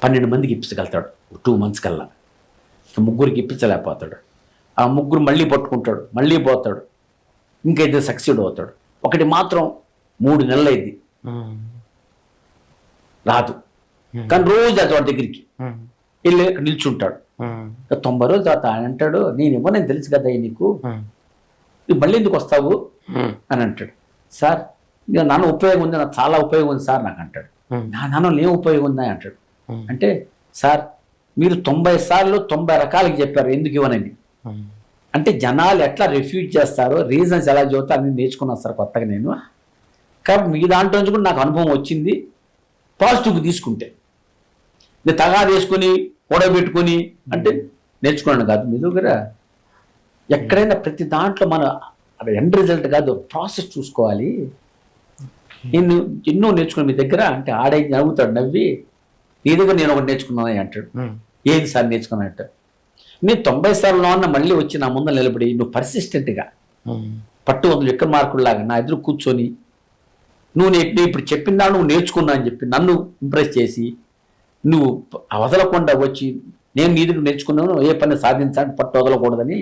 12 మందికి ఇప్పించగలుగుతాడు 2 months కల్లా. ముగ్గురికి ఇప్పించలేకపోతాడు. ఆ ముగ్గురు మళ్ళీ పట్టుకుంటాడు, మళ్ళీ పోతాడు, ఇంకైతే సక్సీడ్ అవుతాడు. ఒకటి మాత్రం 3 నెలలు అయింది రాదు, కానీ రోజు అది వాడి దగ్గరికి వెళ్ళి అక్కడ నిల్చుంటాడు. 90 రోజుల తర్వాత ఆయన అంటాడు, నేను ఇవ్వనని తెలుసు కదా నీకు, నువ్వు మళ్ళీ ఎందుకు వస్తావు అని అంటాడు. సార్ ఇక నాన్న ఉపయోగం ఉంది, నాకు చాలా ఉపయోగం ఉంది సార్ నాకు అంటాడు. నా నాన్న ఏం ఉపయోగం ఉందా అంటాడు. అంటే సార్ మీరు 90 సార్లు 90 రకాలకి చెప్పారు ఎందుకు ఇవ్వనని. అంటే జనాలు ఎట్లా రిఫ్యూజ్ చేస్తారో, రీజన్స్ ఎలా చెబుతారో అన్ని నేర్చుకున్నాను సార్ కొత్తగా నేను. కాబట్టి మీ దాంట్లో నుంచి కూడా నాకు అనుభవం వచ్చింది. పాజిటివ్గా తీసుకుంటే నేను తగా వేసుకొని కూడబెట్టుకొని అంటే నేర్చుకున్నాను కాదు. మీ దగ్గర ఎక్కడైనా ప్రతి దాంట్లో మన ఎండ్ రిజల్ట్ కాదు, ప్రాసెస్ చూసుకోవాలి. నేను ఎన్నో నేర్చుకున్నాను మీ దగ్గర అంటే ఆడే నవ్వుతాడు, నవ్వి నీ దగ్గర నేను ఒకటి నేర్చుకున్నాను అంటాడు. ఏది సార్ నేర్చుకున్నా అంటాడు. నేను 90 సార్లు అన్న మళ్ళీ వచ్చి నా ముందు నిలబడి నువ్వు పర్సిస్టెంట్గా పట్టు 100 విక్రమార్కుల్లాగా నా ఎదురు కూర్చొని నువ్వు ఇప్పుడు చెప్పినా నువ్వు నేర్చుకున్నా అని చెప్పి నన్ను ఇంప్రెస్ చేసి నువ్వు వదలకుండా వచ్చి నేను నీ దగ్గర నేర్చుకున్నాను, ఏ పని సాధించాలని పట్టు వదలకూడదని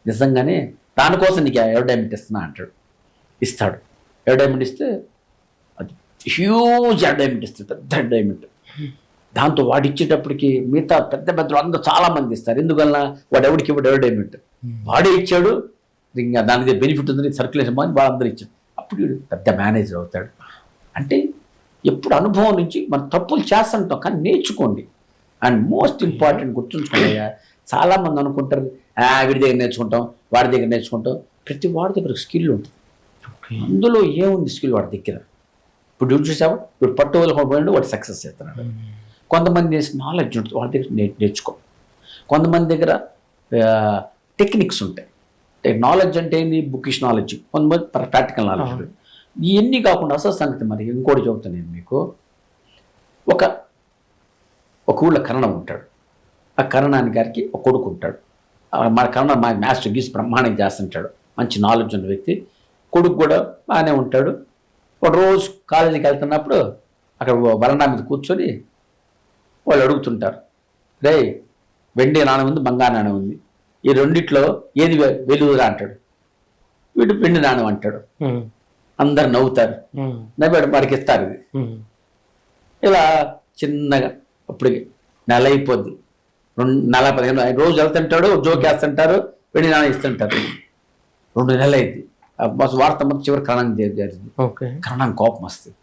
నిజంగానే దానికోసం నీకు అడ్వర్టైజ్మెంట్ ఇస్తున్నా అంటాడు. ఇస్తాడు. అడ్వర్టైజ్మెంట్ ఇస్తే అది హ్యూజ్ అడ్వర్టైజ్మెంట్ ఇస్తాడు, పెద్ద అడ్వర్టైజ్మెంట్. దాంతో వాడు ఇచ్చేటప్పటికి మిగతా పెద్ద పెద్దలు అందరూ చాలామంది ఇస్తారు. ఎందువల్ల వాడు ఎవరికి ఇవ్వడు అడ్వర్టైజ్మెంట్, వాడే ఇచ్చాడు, ఇంకా దానికి బెనిఫిట్ ఉందని సర్క్యులేషన్ అని వాళ్ళందరూ ఇచ్చాడు. అప్పుడు వీడు పెద్ద మేనేజర్ అవుతాడు. అంటే ఎప్పుడు అనుభవం నుంచి మనం తప్పులు చేస్తుంటాం, కానీ నేర్చుకోండి. అండ్ మోస్ట్ ఇంపార్టెంట్ గుర్తుంచుకోండి. చాలామంది అనుకుంటారు వీడి దగ్గర నేర్చుకుంటాం, వాడి దగ్గర నేర్చుకుంటాం. ప్రతి వాడి దగ్గర స్కిల్ ఉంటుంది. అందులో ఏముంది స్కిల్ వాడి దగ్గర? ఇప్పుడు చూసావా, ఇప్పుడు పట్టు వదలకుండా వాడు సక్సెస్ చేస్తున్నాడు. కొంతమంది నాలెడ్జ్ ఉంటుంది, వాళ్ళ దగ్గర నేర్చుకో. కొంతమంది దగ్గర టెక్నిక్స్ ఉంటాయి. నాలెడ్జ్ అంటే ఏంది? బుకిష్ నాలెడ్జ్, కొంతమంది ప్రాక్టికల్ నాలెడ్జ్. ఇవన్నీ కాకుండా అసలు సంగతి మరి ఇంకోటి చెబుతాను నేను మీకు. ఒక ఊళ్ళో కరణం ఉంటాడు. ఆ కరణాని గారికి ఒక కొడుకు ఉంటాడు. మన కరణం మా మ్యాథ్స్ గీసి బ్రహ్మాండంగా చేస్తుంటాడు, మంచి నాలెడ్జ్ ఉన్న వ్యక్తి. కొడుకు కూడా బాగానే ఉంటాడు. ఒక రోజు కాలేజీకి వెళ్తున్నప్పుడు అక్కడ వరండా మీద కూర్చొని వాళ్ళు అడుగుతుంటారు, రే వెండి నాణ్యం ఉంది, బంగారు నాణ్యం ఉంది, ఈ రెండిట్లో ఏది వెలుగురా అంటాడు. వీడు వెండి నాణ్యం అంటాడు. అందరు నవ్వుతారు, నవ్వాడు వాడికి ఇస్తారు. ఇది ఇలా చిన్నగా అప్పటికి నెల అయిపోద్ది, 15 రోజు వెళ్తుంటాడు, జోక్ వేస్తుంటారు, వెండి నాణ్యం ఇస్తుంటారు. 2 నెలలు అయింది. వార్త మొత్తం చివరి కరణం జరిగింది. కరణం కోపం వస్తుంది.